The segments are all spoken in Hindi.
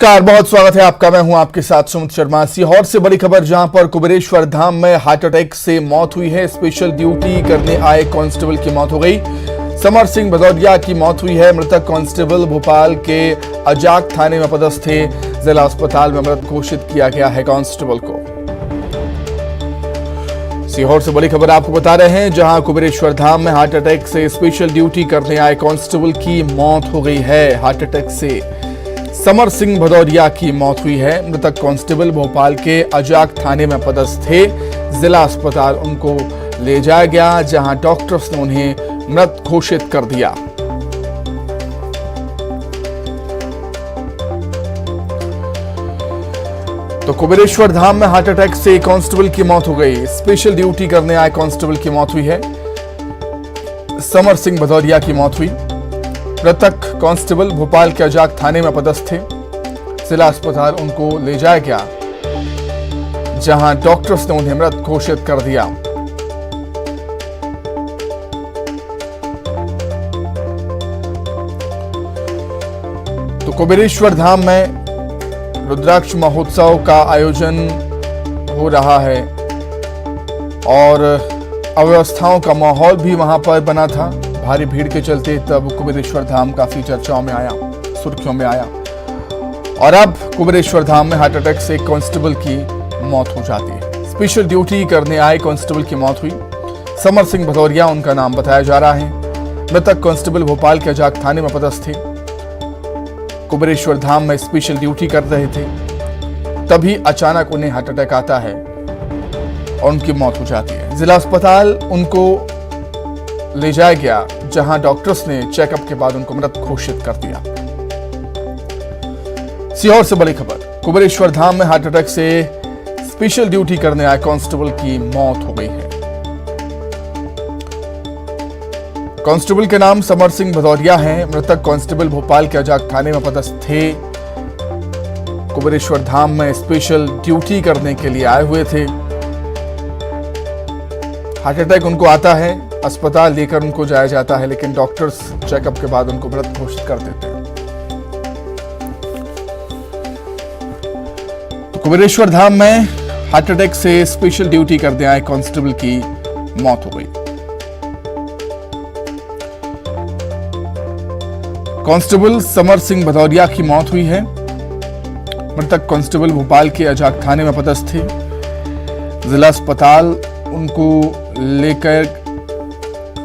कार बहुत स्वागत है आपका। मैं हूं आपके साथ सुमित शर्मा। सीहोर से बड़ी खबर, जहां पर कुबेरेश्वर धाम में हार्ट अटैक से मौत हुई है। स्पेशल ड्यूटी करने आए कांस्टेबल की मौत हो गई। समर सिंह भदौरिया की मौत हुई है। मृतक कांस्टेबल भोपाल के अजाक थाने में पदस्थ थे। जिला अस्पताल में मृत घोषित किया गया है कांस्टेबल को। सीहोर से बड़ी खबर आपको बता रहे हैं, जहां कुबेरेश्वर धाम में हार्ट अटैक से स्पेशल ड्यूटी करने आए कांस्टेबल की मौत हो गई है। हार्ट अटैक से समर सिंह भदौरिया की मौत हुई है। मृतक कांस्टेबल भोपाल के अजाक थाने में पदस्थ थे। जिला अस्पताल उनको ले जाया गया, जहां डॉक्टर्स ने उन्हें मृत घोषित कर दिया। तो कुबेरेश्वर धाम में हार्ट अटैक से कांस्टेबल की मौत हो गई। स्पेशल ड्यूटी करने आए कांस्टेबल की मौत हुई है। समर सिंह भदौरिया की मौत हुई। मृतक कांस्टेबल भोपाल के अजाक थाने में पदस्थ थे। जिला अस्पताल उनको ले जाया गया, जहां डॉक्टर्स ने उन्हें मृत घोषित कर दिया। तो कुबेरेश्वर धाम में रुद्राक्ष महोत्सव का आयोजन हो रहा है और अव्यवस्थाओं का माहौल भी वहां पर बना था। भारी भीड़ के चलते तब कुबेरेश्वर धाम काफी चर्चाओं में आया, सुर्खियों में आया। और अब कुबेरेश्वर धाम में हार्ट अटैक से कांस्टेबल की मौत हो जाती है। स्पेशल ड्यूटी करने आए कांस्टेबल की मौत हुई। समर सिंह भदौरिया उनका नाम बताया जा रहा है। मृतक कांस्टेबल भोपाल के अजाक थाने में पदस्थ थे। कुबेरेश्वर धाम में स्पेशल ड्यूटी कर रहे थे, तभी अचानक उन्हें हार्ट अटैक आता है और उनकी मौत हो जाती है। जिला अस्पताल उनको ले जाया गया, जहां डॉक्टर्स ने चेकअप के बाद उनको मृत घोषित कर दिया। सीहोर से बड़ी खबर, कुबेरेश्वर धाम में हार्ट अटैक से स्पेशल ड्यूटी करने आए कांस्टेबल की मौत हो गई है। कांस्टेबल के नाम समर सिंह भदौरिया हैं। मृतक कांस्टेबल भोपाल के अजाक थाने में पदस्थ थे। कुबेरेश्वर धाम में स्पेशल ड्यूटी करने के लिए आए हुए थे। हार्ट अटैक उनको आता है, अस्पताल लेकर उनको जाया जाता है, लेकिन डॉक्टर्स चेकअप के बाद उनको मृत घोषित कर देते हैं। तो कुबेरेश्वर धाम में हार्ट अटैक से स्पेशल ड्यूटी करने आए कांस्टेबल की मौत हो गई। कांस्टेबल समर सिंह भदौरिया की मौत हुई है। मृतक कांस्टेबल भोपाल के अजाक थाने में पदस्थ थे। जिला अस्पताल उनको लेकर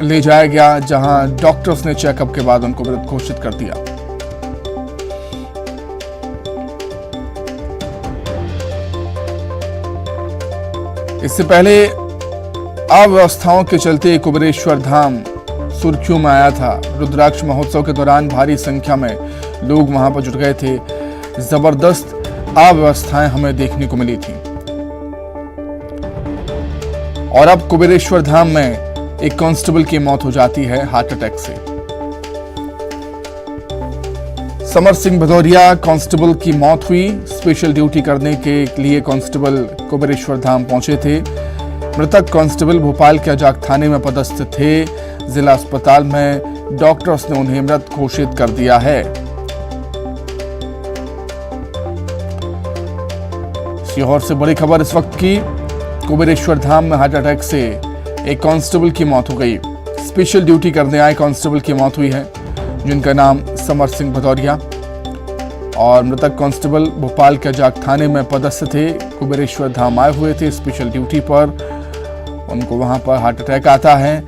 ले जाया गया, जहां डॉक्टर्स ने चेकअप के बाद उनको मृत घोषित कर दिया। इससे पहले अव्यवस्थाओं के चलते कुबेरेश्वर धाम सुर्खियों में आया था। रुद्राक्ष महोत्सव के दौरान भारी संख्या में लोग वहां पर जुट गए थे। जबरदस्त अव्यवस्थाएं हमें देखने को मिली थी। और अब कुबेरेश्वर धाम में एक कांस्टेबल की मौत हो जाती है हार्ट अटैक से। समर सिंह भदौरिया कांस्टेबल की मौत हुई। स्पेशल ड्यूटी करने के लिए कांस्टेबल कुबेरेश्वर धाम पहुंचे थे। मृतक कांस्टेबल भोपाल के अजाक थाने में पदस्थ थे। जिला अस्पताल में डॉक्टर्स ने उन्हें मृत घोषित कर दिया है। सीहोर से बड़ी खबर इस वक्त की, कुबेरेश्वर धाम में हार्ट अटैक से एक कांस्टेबल की मौत हो गई। स्पेशल ड्यूटी करने आए कांस्टेबल की मौत हुई है, जिनका नाम समर सिंह भदौरिया। और मृतक कांस्टेबल भोपाल के अजाक थाने में पदस्थ थे। कुबेरेश्वर धाम आए हुए थे स्पेशल ड्यूटी पर। उनको वहां पर हार्ट अटैक आता है।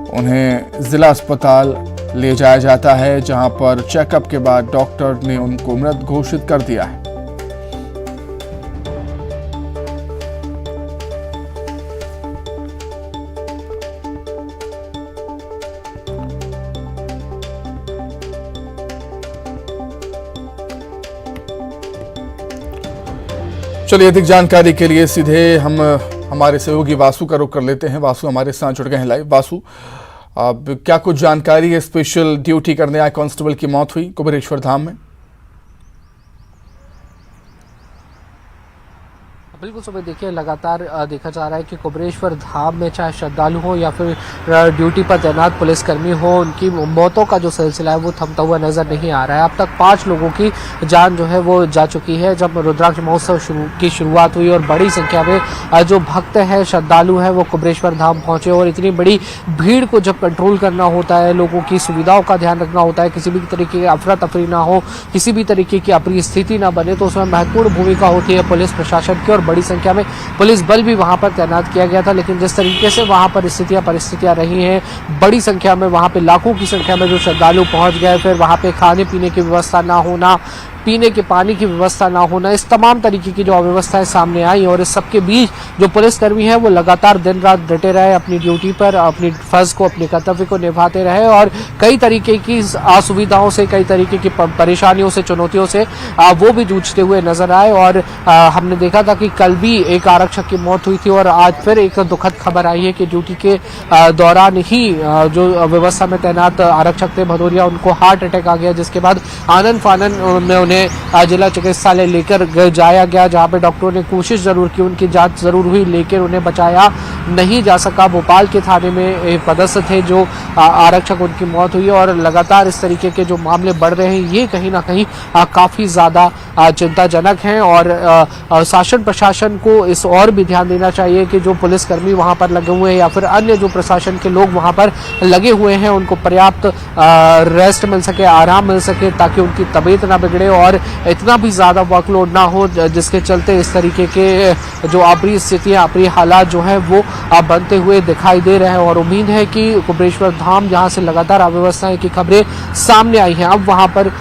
उन्हें जिला अस्पताल ले जाया जाता है, जहां पर चेकअप के बाद डॉक्टर ने उनको मृत घोषित कर दिया है। चलिए, अधिक जानकारी के लिए सीधे हम हमारे सहयोगी वासु का रुख कर लेते हैं। वासु हमारे साथ जुड़ गए हैं लाइव। वासु, अब क्या कुछ जानकारी है? स्पेशल ड्यूटी करने आए कांस्टेबल की मौत हुई कुबेरेश्वर धाम में। बिल्कुल सुबह देखिए लगातार देखा जा रहा है कि कुबेरेश्वर धाम में चाहे श्रद्धालु हो या फिर ड्यूटी पर तैनात पुलिसकर्मी हो, उनकी मौतों का जो सिलसिला है वो थमता हुआ नजर नहीं आ रहा है। अब तक 5 लोगों की जान जो है वो जा चुकी है जब रुद्राक्ष महोत्सव की शुरुआत हुई और बड़ी संख्या में जो भक्त हैं, श्रद्धालु हैं, वो कुबेरेश्वर धाम पहुंचे। और इतनी बड़ी भीड़ को जब कंट्रोल करना होता है, लोगों की सुविधाओं का ध्यान रखना होता है, किसी भी तरीके की अफरा तफरी ना हो, किसी भी तरीके की अप्रिय स्थिति ना बने, तो उसमें महत्वपूर्ण भूमिका होती है पुलिस प्रशासन की। और बड़ी संख्या में पुलिस बल भी वहां पर तैनात किया गया था। लेकिन जिस तरीके से वहां पर परिस्थितियां रही हैं, बड़ी संख्या में वहां पे लाखों की संख्या में जो श्रद्धालु पहुंच गए, फिर वहां पे खाने पीने की व्यवस्था ना होना, पीने के पानी की व्यवस्था ना होना, इस तमाम तरीके की जो अव्यवस्थाएं सामने आई। और इस सबके बीच जो पुलिसकर्मी हैं वो लगातार दिन रात डटे रहे, अपनी ड्यूटी पर अपनी फर्ज को, अपने कर्तव्य को निभाते रहे और कई तरीके की असुविधाओं से, कई तरीके की परेशानियों से, चुनौतियों से वो भी जूझते हुए नजर आए। और हमने देखा था कि कल भी एक आरक्षक की मौत हुई थी और आज फिर एक दुखद खबर आई है कि ड्यूटी के दौरान ही जो व्यवस्था में तैनात आरक्षक थे भदौरिया, उनको हार्ट अटैक आ गया, जिसके बाद आनन फानन में उन्हें जिला चिकित्सालय लेकर जाया गया, जहां पे डॉक्टरों ने कोशिश जरूर की, उनकी जांच जरूर हुई, लेकिन उन्हें बचाया नहीं जा सका। भोपाल के थाने में पदस्थ थे जो आरक्षक, उनकी मौत हुई। और लगातार इस तरीके के जो मामले बढ़ रहे हैं, ये कहीं ना कहीं काफी ज्यादा चिंताजनक हैं। और शासन प्रशासन को इस और भी ध्यान देना चाहिए कि जो पुलिसकर्मी वहां पर लगे हुए हैं या फिर अन्य जो प्रशासन के लोग वहां पर लगे हुए हैं, उनको पर्याप्त रेस्ट मिल सके, आराम मिल सके, ताकि उनकी तबीयत ना बिगड़े और इतना भी ज्यादा वर्कलोड ना हो जिसके चलते इस तरीके के जो अप्रिय स्थितियां, अप्रिय हालात जो है वो बनते हुए दिखाई दे रहे हैं। और उम्मीद है कि कुबेरेश्वर धाम, जहां से लगातार अव्यवस्थाएं की खबरें सामने आई हैं, अब वहां पर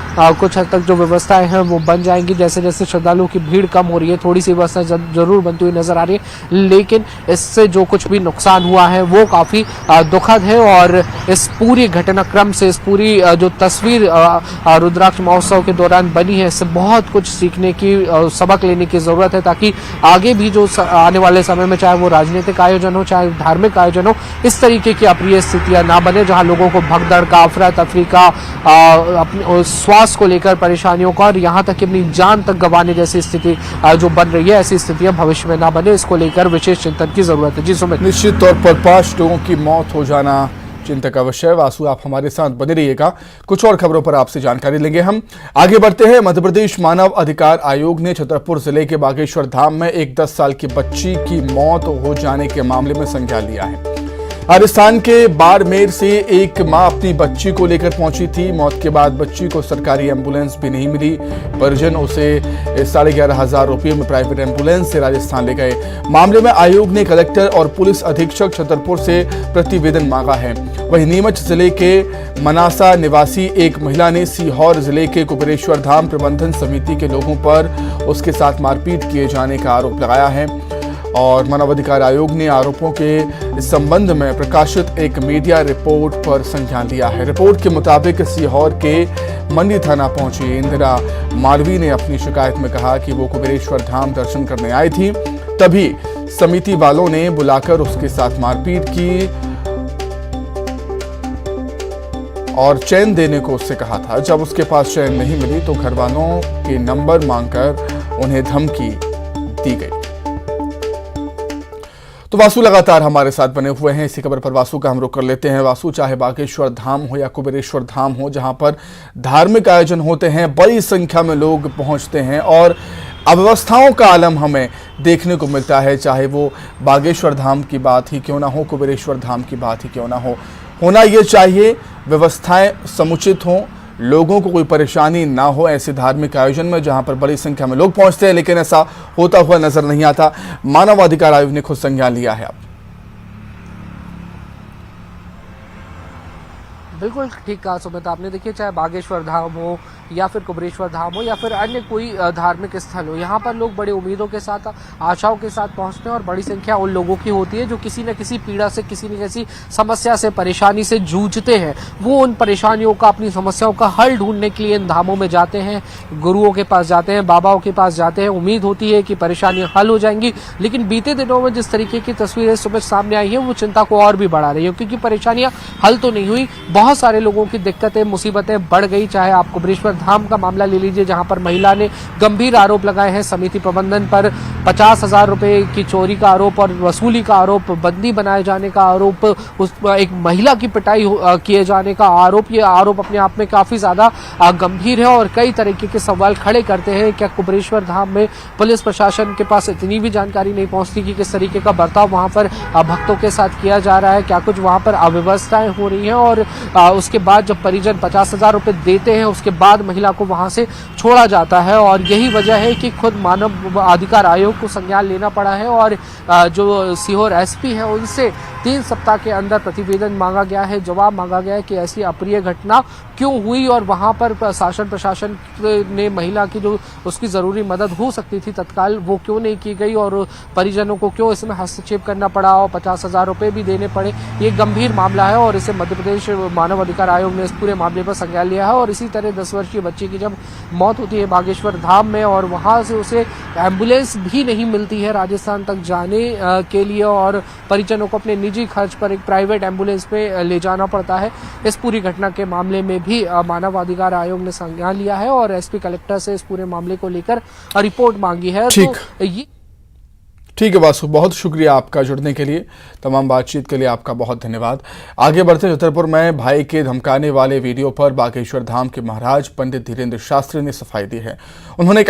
कुछ हद तक जो व्यवस्थाएं हैं वो बन जाएंगी। जैसे जैसे श्रद्धालुओं की भीड़ कम हो रही है, थोड़ी सी व्यवस्था जरूर बनती हुई नजर आ रही है, लेकिन इससे जो कुछ भी नुकसान हुआ है वो काफी दुखद है। और इस पूरी घटनाक्रम से, इस पूरी जो तस्वीर रुद्राक्ष महोत्सव के दौरान बनी है, इससे बहुत कुछ सीखने की, सबक लेने की जरूरत है, ताकि आगे भी जो आने वाले समय में, चाहे वो राजनीतिक आयोजन हो, चाहे धार्मिक आयोजन हो, इस तरीके की अप्रिय स्थितियां ना बने, जहां लोगों को भगदड़ का, अफरा तफरी का, अपने स्वास्थ्य को लेकर परेशानियों का और यहाँ तक कि अपनी जान तक गंवाने जैसी स्थिति जो बन रही है, ऐसी स्थितियां भविष्य में ना बने, इसको लेकर विशेष चिंतन की जरूरत है। जी सुमित। निश्चित तौर पर 5 लोगों की मौत हो जाना चिंता का विषय। वासु, आप हमारे साथ बने रहिएगा, कुछ और खबरों पर आपसे जानकारी लेंगे। हम आगे बढ़ते हैं। मध्य प्रदेश मानव अधिकार आयोग ने छतरपुर जिले के बागेश्वर धाम में एक 10 साल की बच्ची की मौत हो जाने के मामले में संज्ञान लिया है। राजस्थान के बाड़मेर से एक मां अपनी बच्ची को लेकर पहुंची थी। मौत के बाद बच्ची को सरकारी एम्बुलेंस भी नहीं मिली। परिजन उसे 11,500 रुपये में प्राइवेट एम्बुलेंस से राजस्थान ले गए। मामले में आयोग ने कलेक्टर और पुलिस अधीक्षक छतरपुर से प्रतिवेदन मांगा है। वहीं नीमच जिले के मनासा निवासी एक महिला ने सीहोर जिले के कुबेरेश्वर धाम प्रबंधन समिति के लोगों पर उसके साथ मारपीट किए जाने का आरोप लगाया है। और मानवाधिकार आयोग ने आरोपों के संबंध में प्रकाशित एक मीडिया रिपोर्ट पर संज्ञान लिया है। रिपोर्ट के मुताबिक सीहोर के मंडी थाना पहुंची इंदिरा मालवी ने अपनी शिकायत में कहा कि वो कुबेरेश्वर धाम दर्शन करने आई थी, तभी समिति वालों ने बुलाकर उसके साथ मारपीट की और चैन देने को उससे कहा था। जब उसके पास चैन नहीं मिली तो घरवालों के नंबर मांगकर उन्हें धमकी दी गई। तो वासु लगातार हमारे साथ बने हुए हैं। इसी खबर पर वासु का हम रुख कर लेते हैं। वासु, चाहे बागेश्वर धाम हो या कुबेरेश्वर धाम हो, जहां पर धार्मिक आयोजन होते हैं, बड़ी संख्या में लोग पहुंचते हैं और अव्यवस्थाओं का आलम हमें देखने को मिलता है। चाहे वो बागेश्वर धाम की बात ही क्यों ना हो, कुबेरेश्वर धाम की बात ही क्यों ना हो, होना ये चाहिए व्यवस्थाएं समुचित हों, लोगों को कोई परेशानी ना हो ऐसे धार्मिक आयोजन में जहां पर बड़ी संख्या में लोग पहुंचते हैं, लेकिन ऐसा होता हुआ नजर नहीं आता। मानवाधिकार आयोग ने खुद संज्ञान लिया है। अब बिल्कुल ठीक कहा सुमित आपने। देखिए, चाहे बागेश्वर धाम हो या फिर कुबेरेश्वर धाम हो या फिर अन्य कोई धार्मिक स्थल हो, यहाँ पर लोग बड़े उम्मीदों के साथ, आशाओं के साथ पहुंचते हैं और बड़ी संख्या उन लोगों की होती है जो किसी न किसी पीड़ा से, किसी न किसी समस्या से, परेशानी से जूझते हैं। वो उन परेशानियों का, अपनी समस्याओं का हल ढूंढने के लिए इन धामों में जाते हैं, गुरुओं के पास जाते हैं, बाबाओं के पास जाते हैं। उम्मीद होती है कि परेशानियां हल हो जाएंगी, लेकिन बीते दिनों में जिस तरीके की तस्वीरें सुबह सामने आई है वो चिंता को और भी बढ़ा रही है, क्योंकि परेशानियां हल तो नहीं हुई, बहुत सारे लोगों की दिक्कतें, मुसीबतें बढ़ गई। चाहे आप कुबेरेश्वर धाम का मामला ले लीजिए, जहां पर महिला ने गंभीर आरोप लगाए हैं समिति प्रबंधन पर। 50,000 रुपए की चोरी का आरोप और वसूली का आरोप, बंदी बनाए जाने का आरोप, उस एक महिला की पिटाई किए जाने का आरोप। ये आरोप अपने आप में काफी ज्यादा गंभीर है और कई तरीके के सवाल खड़े करते हैं। क्या कुबेरेश्वर धाम में पुलिस प्रशासन के पास इतनी भी जानकारी नहीं पहुंचती कि किस तरीके का बर्ताव वहां पर भक्तों के साथ किया जा रहा है, क्या कुछ वहां पर अव्यवस्थाएं हो रही हैं। और उसके बाद जब परिजन 50,000 रुपए देते हैं, उसके बाद महिला को वहां से छोड़ा जाता है। और यही वजह है कि खुद मानव अधिकार आयोग को संज्ञान लेना पड़ा है और जो सीहोर एसपी है उनसे 3 सप्ताह के अंदर प्रतिवेदन मांगा गया है, जवाब मांगा गया है कि ऐसी अप्रिय घटना क्यों हुई और वहां पर शासन प्रशासन ने महिला की जो उसकी जरूरी मदद हो सकती थी तत्काल वो क्यों नहीं की गई और परिजनों को क्यों इसमें हस्तक्षेप करना पड़ा और 50,000 रुपए भी देने पड़े। ये गंभीर मामला है और इसे मध्य प्रदेश मानव अधिकार आयोग ने इस पूरे मामले पर संज्ञान लिया है। और इसी तरह 10 वर्षीय बच्ची की जब मौत होती है बागेश्वर धाम में और वहां से उसे एम्बुलेंस भी नहीं मिलती है राजस्थान तक जाने के लिए और परिजनों को अपने निजी खर्च पर एक प्राइवेट एम्बुलेंस पे ले जाना पड़ता है। इस पूरी घटना के मामले में भी मानव अधिकार आयोग ने संज्ञान लिया है और एसपी कलेक्टर से इस पूरे मामले को लेकर रिपोर्ट मांगी है। तो ये ठीक है वासु, बहुत शुक्रिया आपका जुड़ने के लिए, तमाम बातचीत के लिए आपका बहुत धन्यवाद। आगे बढ़ते छतरपुर में भाई के धमकाने वाले वीडियो पर बागेश्वर धाम के महाराज पंडित धीरेन्द्र शास्त्री ने सफाई दी है। उन्होंने